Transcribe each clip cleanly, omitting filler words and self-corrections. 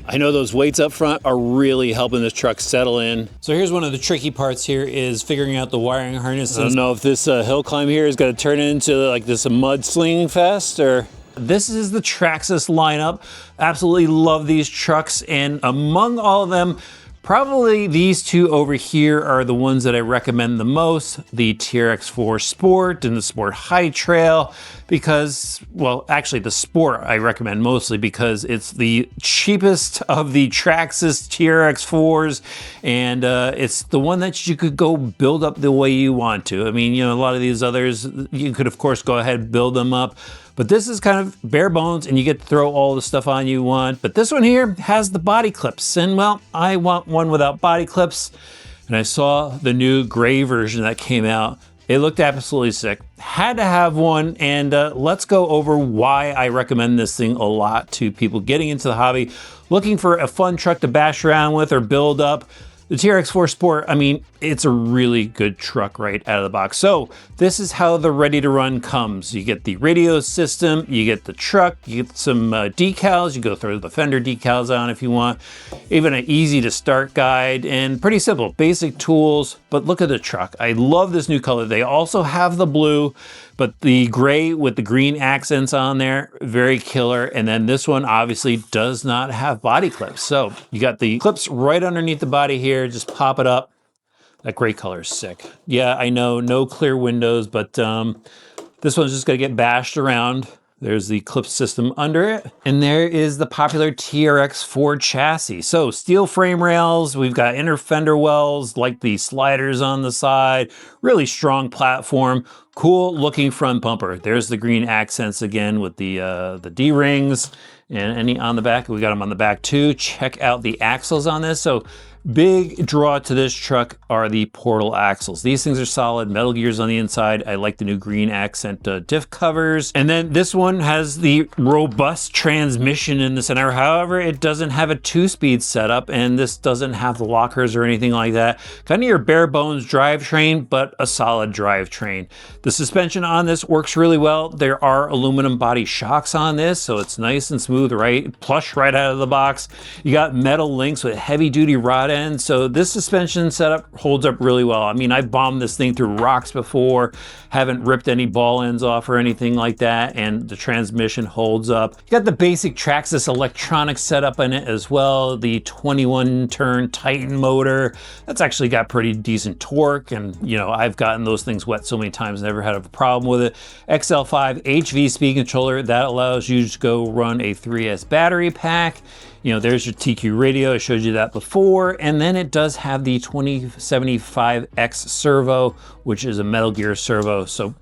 I know those weights up front are really helping this truck settle in. So here's one of the tricky parts here is figuring out the wiring harness. I don't know if this hill climb here is going to turn into like this mudslinging fest or... This is the Traxxas lineup. Absolutely love these trucks, and among all of them, probably these two over here are the ones that I recommend the most, the TRX-4 Sport and the Sport High Trail, because, well, actually the Sport I recommend mostly because it's the cheapest of the Traxxas TRX-4s, and it's the one that you could go build up the way you want to. I mean, you know, a lot of these others, you could of course go ahead and build them up, but this is kind of bare bones and you get to throw all the stuff on you want. But this one here has the body clips, and well, I want one without body clips. And I saw the new gray version that came out. It looked absolutely sick. Had to have one, and let's go over why I recommend this thing a lot to people getting into the hobby, looking for a fun truck to bash around with or build up. The TRX-4 Sport, I mean, it's a really good truck right out of the box. So this is how the ready to run comes. You get the radio system, you get the truck, you get some decals, you go throw the fender decals on if you want, even an easy to start guide, and pretty simple, basic tools. But look at the truck. I love this new color. They also have the blue, but the gray with the green accents on there, very killer. And then this one obviously does not have body clips. So you got the clips right underneath the body here, just pop it up. That gray color is sick. Yeah, I know, no clear windows, but this one's just gonna get bashed around. There's the clip system under it. And there is the popular TRX-4 chassis. So steel frame rails, we've got inner fender wells, like the sliders on the side, really strong platform, cool looking front bumper. There's the green accents again with the D-rings and any on the back. We got them on the back too. Check out the axles on this. So big draw to this truck are the portal axles. These things are solid, metal gears on the inside. I like the new green accent diff covers. And then this one has the robust transmission in the center. However, it doesn't have a 2-speed setup, and this doesn't have the lockers or anything like that. Kind of your bare bones drivetrain, but a solid drivetrain. The suspension on this works really well. There are aluminum body shocks on this, so it's nice and smooth, right? Plush right out of the box. You got metal links with heavy duty rod end, so this suspension setup holds up really well. I mean, I've bombed this thing through rocks before, haven't ripped any ball ends off or anything like that, and the transmission holds up. You got the basic Traxxas electronic setup in it as well, the 21-turn Titan motor. That's actually got pretty decent torque, and you know, I've gotten those things wet so many times, never had a problem with it. XL5 HV speed controller, that allows you to go run a 3S battery pack. You know, there's your TQ radio, I showed you that before, and then it does have the 2075X servo, which is a Metal Gear servo, so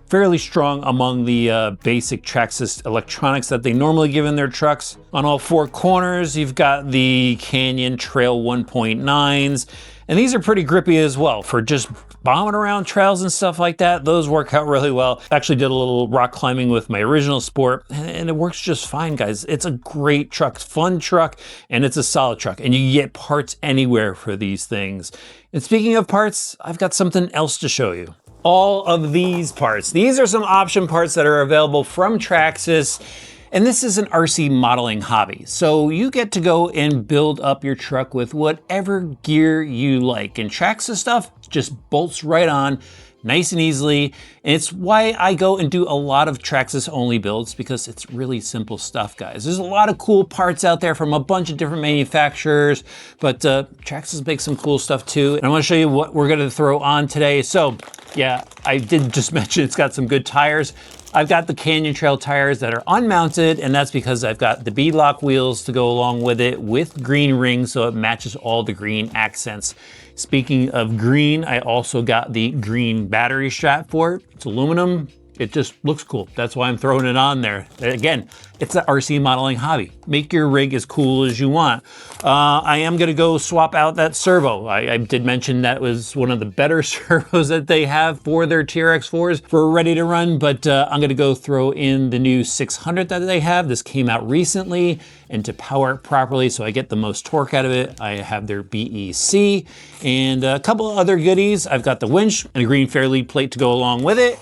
fairly strong among the basic Traxxas electronics that they normally give in their trucks. On all 4 corners, you've got the Canyon Trail 1.9s, and these are pretty grippy as well for just bombing around trails and stuff like that. Those work out really well. Actually did a little rock climbing with my original Sport, and it works just fine, guys. It's a great truck, fun truck, and it's a solid truck, and you can get parts anywhere for these things. And speaking of parts, I've got something else to show you. All of these parts. These are some option parts that are available from Traxxas. And this is an RC modeling hobby. So you get to go and build up your truck with whatever gear you like. And Traxxas stuff just bolts right on, nice and easily. And it's why I go and do a lot of Traxxas only builds, because it's really simple stuff, guys. There's a lot of cool parts out there from a bunch of different manufacturers, but Traxxas makes some cool stuff too. And I want to show you what we're going to throw on today. So yeah, I did just mention it's got some good tires. I've got the Canyon Trail tires that are unmounted, and that's because I've got the beadlock wheels to go along with it with green rings, so it matches all the green accents. Speaking of green, I also got the green battery strap for it. It's aluminum. It just looks cool. That's why I'm throwing it on there. Again, it's an RC modeling hobby. Make your rig as cool as you want. I am gonna go swap out that servo. I did mention that was one of the better servos that they have for their TRX-4s for ready to run, but I'm gonna go throw in the new 600 that they have. This came out recently, and to power it properly so I get the most torque out of it, I have their BEC and a couple of other goodies. I've got the winch and a green Fairlead plate to go along with it.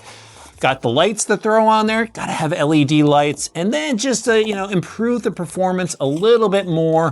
Got the lights to throw on there, gotta have LED lights, and then just to, you know, improve the performance a little bit more,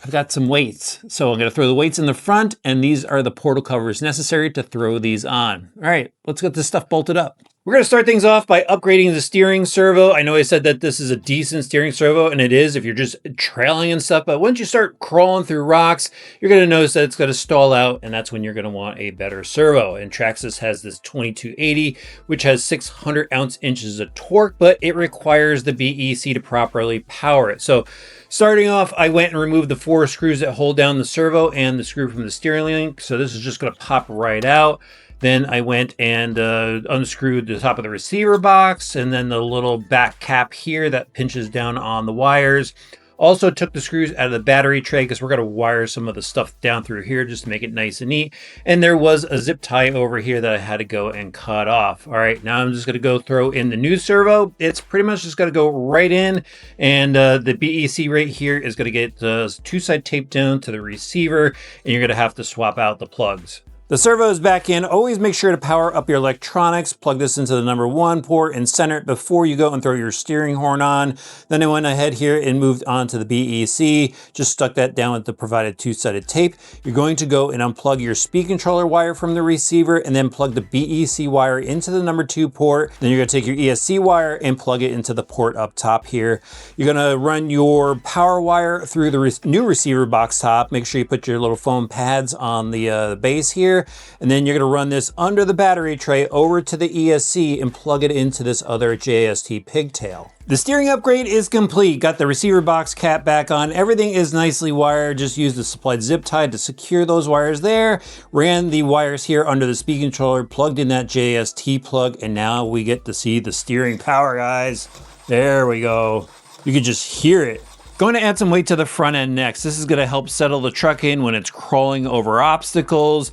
I've got some weights. So I'm gonna throw the weights in the front, and these are the portal covers necessary to throw these on. All right, let's get this stuff bolted up. We're gonna start things off by upgrading the steering servo. I know I said that this is a decent steering servo, and it is if you're just trailing and stuff, but once you start crawling through rocks, you're gonna notice that it's gonna stall out, and that's when you're gonna want a better servo. And Traxxas has this 2280, which has 600 inches of torque, but it requires the BEC to properly power it. So starting off, I went and removed the 4 screws that hold down the servo and the screw from the steering link. So this is just gonna pop right out. Then I went and unscrewed the top of the receiver box and then the little back cap here that pinches down on the wires. Also took the screws out of the battery tray because we're going to wire some of the stuff down through here just to make it nice and neat. And there was a zip tie over here that I had to go and cut off. All right, now I'm just going to go throw in the new servo. It's pretty much just going to go right in. And the BEC right here is going to get 2-side taped down to the receiver. And you're going to have to swap out the plugs. The servo is back in. Always make sure to power up your electronics. Plug this into the number 1 port and center it before you go and throw your steering horn on. Then I went ahead here and moved on to the BEC. Just stuck that down with the provided 2-sided tape. You're going to go and unplug your speed controller wire from the receiver and then plug the BEC wire into the number 2 port. Then you're going to take your ESC wire and plug it into the port up top here. You're going to run your power wire through the new receiver box top. Make sure you put your little foam pads on the base here. And then you're going to run this under the battery tray over to the ESC and plug it into this other JST pigtail. The steering upgrade is complete. Got the receiver box cap back on. Everything is nicely wired. Just used the supplied zip tie to secure those wires there. Ran the wires here under the speed controller, plugged in that JST plug, and now we get to see the steering power, guys. There we go. You can just hear it. Going to add some weight to the front end next. This is going to help settle the truck in when it's crawling over obstacles.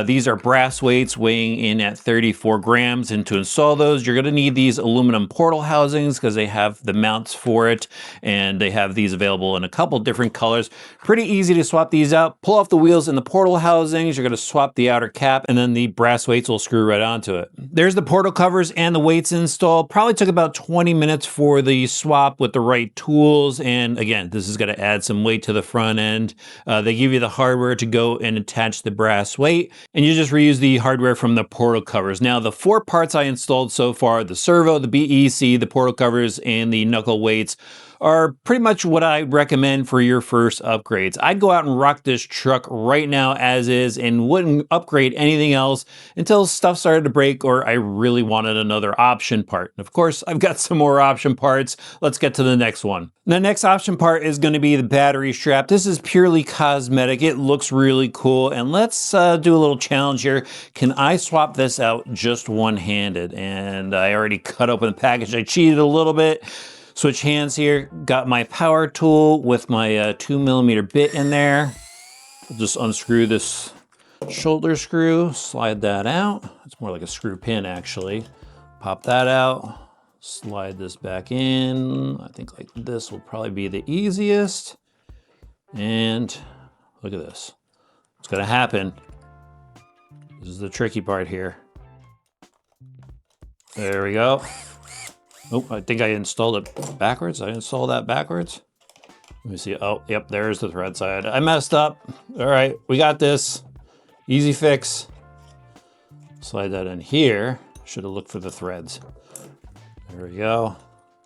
These are brass weights weighing in at 34 grams. And to install those, you're going to need these aluminum portal housings because they have the mounts for it. And they have these available in a couple different colors. Pretty easy to swap these out. Pull off the wheels in the portal housings. You're going to swap the outer cap and then the brass weights will screw right onto it. There's the portal covers and the weights installed. Probably took about 20 minutes for the swap with the right tools. And again, this is going to add some weight to the front end. They give you the hardware to go and attach the brass weight, and you just reuse the hardware from the portal covers. Now, the 4 parts I installed so far, the servo, the BEC, the portal covers, and the knuckle weights, are pretty much what I recommend for your first upgrades. I'd go out and rock this truck right now as is and wouldn't upgrade anything else until stuff started to break or I really wanted another option part. And of course, I've got some more option parts. Let's get to the next one. The next option part is going to be the battery strap. This is purely cosmetic. It looks really cool. And let's do a little challenge here. Can I swap this out just one-handed? And I already cut open the package. I cheated a little bit. Switch hands here, got my power tool with my 2mm bit in there. I'll just unscrew this shoulder screw, slide that out. It's more like a screw pin actually. Pop that out, slide this back in. I think like this will probably be the easiest. And look at this. What's gonna happen? This is the tricky part here. There we go. Oh, I think I installed it backwards. I installed that backwards. Let me see. Oh, yep, there's the thread side. I messed up. All right, we got this. Easy fix. Slide that in here. Should have looked for the threads. There we go.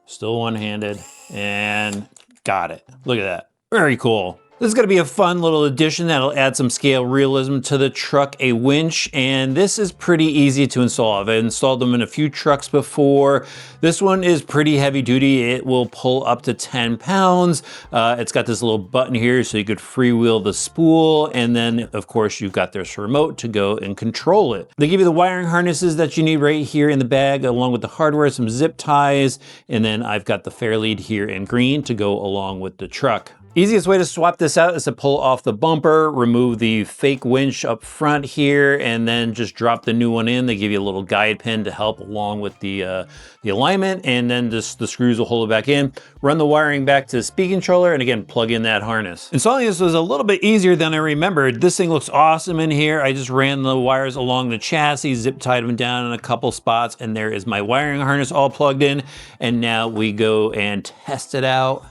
Still one-handed. And got it. Look at that. Very cool. This is going to be a fun little addition that'll add some scale realism to the truck, a winch, and this is pretty easy to install. I've installed them in a few trucks before. This one is pretty heavy duty. It will pull up to 10 pounds. It's got this little button here so you could freewheel the spool, and then of course you've got this remote to go and control it. They give you the wiring harnesses that you need right here in the bag, along with the hardware, some zip ties, and then I've got the fair lead here in green to go along with the truck. Easiest way to swap this out is to pull off the bumper, remove the fake winch up front here, and then just drop the new one in. They give you a little guide pin to help along with the alignment, and then just the screws will hold it back in. Run the wiring back to the speed controller, and again, plug in that harness. Installing this was a little bit easier than I remembered. This thing looks awesome in here. I just ran the wires along the chassis, zip tied them down in a couple spots, and there is my wiring harness all plugged in. And now we go and test it out.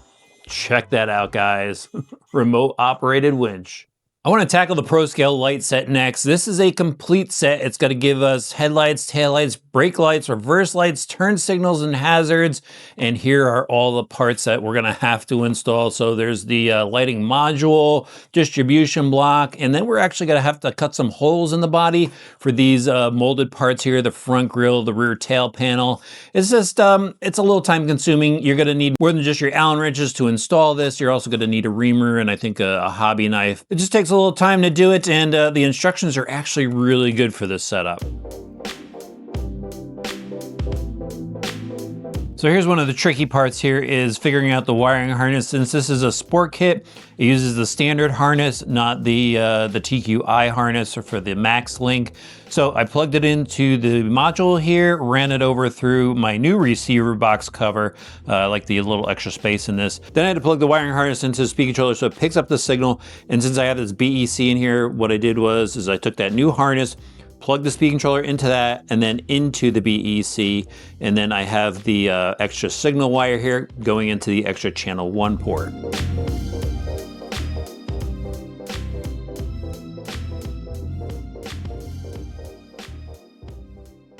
Check that out, guys. Remote operated winch. I want to tackle the Pro Scale light set next. This is a complete set. It's going to give us headlights, taillights, brake lights, reverse lights, turn signals, and hazards. And here are all the parts that we're going to have to install. So there's the lighting module, distribution block, and then we're actually going to have to cut some holes in the body for these molded parts here, the front grille, the rear tail panel. It's just, it's a little time consuming. You're going to need more than just your Allen wrenches to install this. You're also going to need a reamer and I think a hobby knife. It just takes a little time to do it, and the instructions are actually really good for this setup. So here's one of the tricky parts here is figuring out the wiring harness. Since this is a sport kit, it uses the standard harness, not the TQI harness or for the Max Link. So I plugged it into the module here, ran it over through my new receiver box cover, like the little extra space in this. Then I had to plug the wiring harness into the speed controller so it picks up the signal. And since I have this BEC in here, what I did was I took that new harness, plug the speed controller into that and then into the BEC, and then I have the extra signal wire here going into the extra channel 1 port.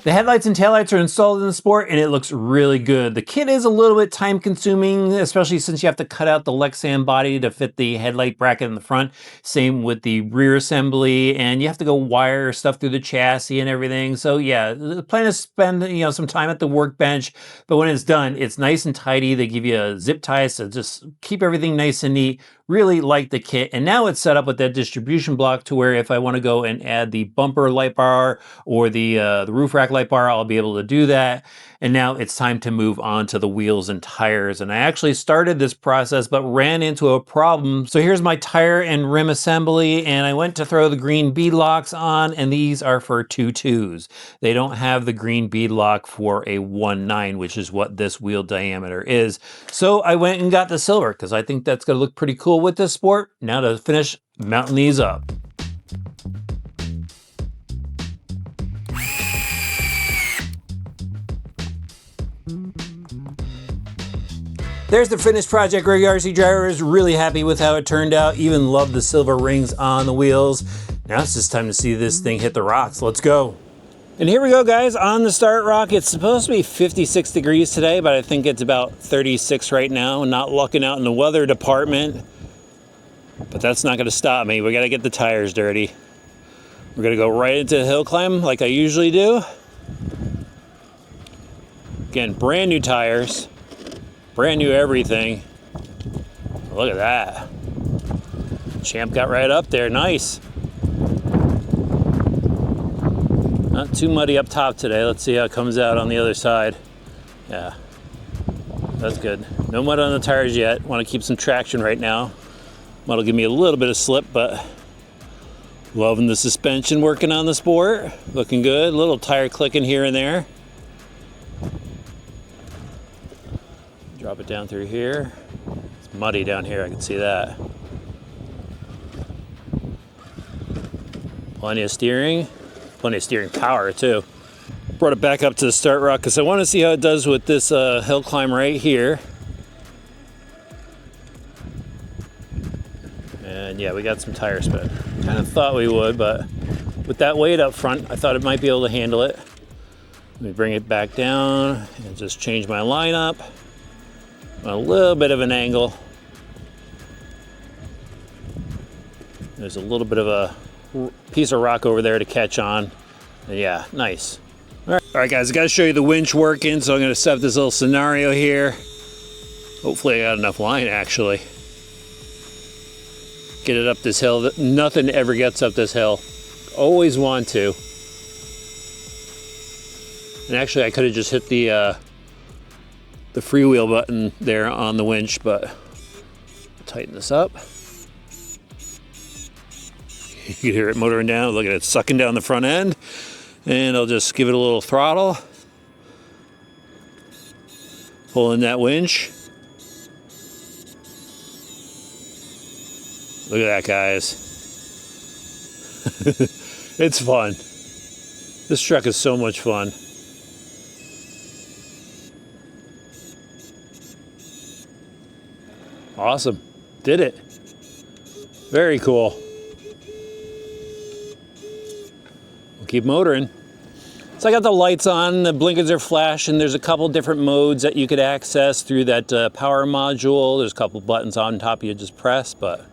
The headlights and taillights are installed in the Sport and it looks really good. The kit is a little bit time consuming, especially since you have to cut out the Lexan body to fit the headlight bracket in the front. Same with the rear assembly, and you have to go wire stuff through the chassis and everything. So yeah, the plan is to spend some time at the workbench, but when it's done, it's nice and tidy. They give you a zip ties to just keep everything nice and neat. Really like the kit, and now it's set up with that distribution block to where if I want to go and add the bumper light bar or the roof rack light bar, I'll be able to do that. And now it's time to move on to the wheels and tires. And I actually started this process but ran into a problem. So here's my tire and rim assembly, and I went to throw the green bead locks on, and these are for 2.2s. They don't have the green bead lock for a 1.9, which is what this wheel diameter is. So I went and got the silver because I think that's going to look pretty cool with this Sport. Now to finish mounting these up. There's the finished project. Greg RC driver is really happy with how it turned out. Even loved the silver rings on the wheels. Now it's just time to see this thing hit the rocks. Let's go. And here we go, guys, on the start rock. It's supposed to be 56 degrees today, but I think it's about 36 right now. Not looking out in the weather department. But that's not gonna stop me. We gotta get the tires dirty. We're gonna go right into the hill climb like I usually do. Again, brand new tires, brand new everything. Look at that. Champ got right up there, nice. Not too muddy up top today. Let's see how it comes out on the other side. Yeah, that's good. No mud on the tires yet. Want to keep some traction right now. Mud'll give me a little bit of slip, but loving the suspension working on the Sport. Looking good. A little tire clicking here and there. Drop it down through here. It's muddy down here, I can see that. Plenty of steering power too. Brought it back up to the start rock because I want to see how it does with this hill climb right here. And yeah, we got some tire spin. Kind of thought we would, but with that weight up front, I thought it might be able to handle it. Let me bring it back down and just change my lineup. A little bit of an angle. There's a little bit of a piece of rock over there to catch on. And yeah, nice. All right, guys, I got to show you the winch working, so I'm going to set up this little scenario here. Hopefully I got enough line, actually. Get it up this hill. Nothing ever gets up this hill. Always want to. And actually, I could have just hit the freewheel button there on the winch, but tighten this up. You can hear it motoring down. Look at it sucking down the front end. And I'll just give it a little throttle. Pull in that winch. Look at that, guys. It's fun. This truck is so much fun. Awesome. Did it. Very cool. We'll keep motoring. So I got the lights on, the blinkers are flashing. There's a couple different modes that you could access through that power module. There's a couple buttons on top you just press, but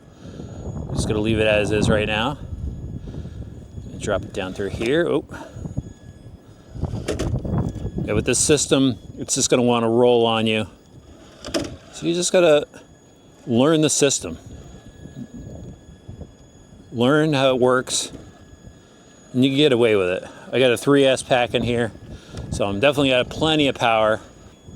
I'm just gonna leave it as is right now. Drop it down through here. Oh. Yeah, with this system, it's just gonna wanna roll on you. So you just gotta learn the system. Learn how it works, and you can get away with it. I got a 3S pack in here, so I'm definitely got plenty of power.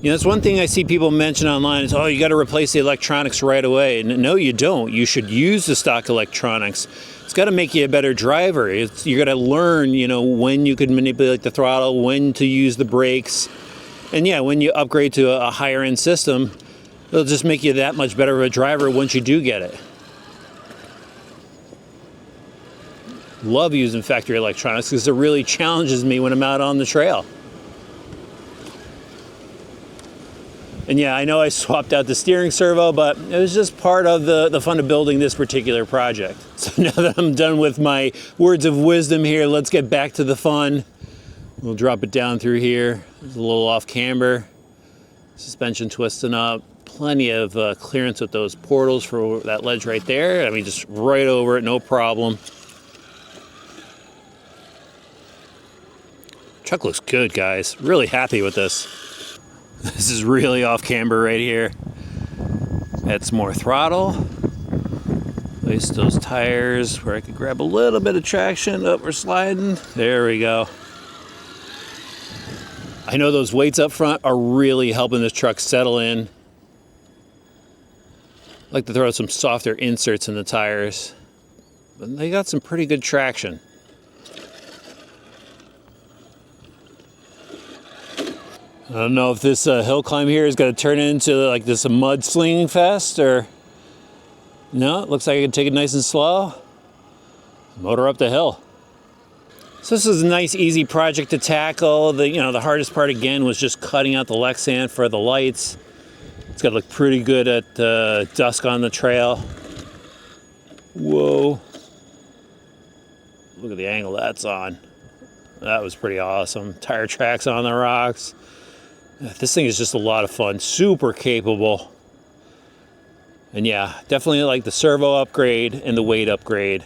You know, that's one thing I see people mention online is, oh, you got to replace the electronics right away. And no, you don't. You should use the stock electronics. It's got to make you a better driver. You're going to learn, you know, when you can manipulate the throttle, when to use the brakes. And yeah, when you upgrade to a higher end system, it'll just make you that much better of a driver once you do get it. Love using factory electronics because it really challenges me when I'm out on the trail. And yeah, I know I swapped out the steering servo, but it was just part of the fun of building this particular project. So now that I'm done with my words of wisdom here, let's get back to the fun. We'll drop it down through here. There's a little off camber. Suspension twisting up. Plenty of clearance with those portals for that ledge right there. I mean, just right over it, no problem. Truck looks good, guys. Really happy with this. This is really off camber right here. Add some more throttle. Place those tires where I could grab a little bit of traction. Oh, we're sliding. There we go. I know those weights up front are really helping this truck settle in. I like to throw some softer inserts in the tires, but they got some pretty good traction. I don't know if this hill climb here is going to turn into like this mud slinging fest, or no, it looks like I can take it nice and slow. Motor up the hill. So this is a nice, easy project to tackle. The hardest part again was just cutting out the Lexan for the lights. It's got to look pretty good at dusk on the trail. Whoa. Look at the angle that's on. That was pretty awesome. Tire tracks on the rocks. This thing is just a lot of fun, super capable. And yeah, definitely like the servo upgrade and the weight upgrade.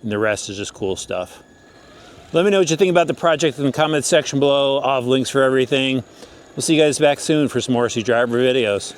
And the rest is just cool stuff. Let me know what you think about the project in the comment section below. I'll have links for everything. We'll see you guys back soon for some more RC Driver videos.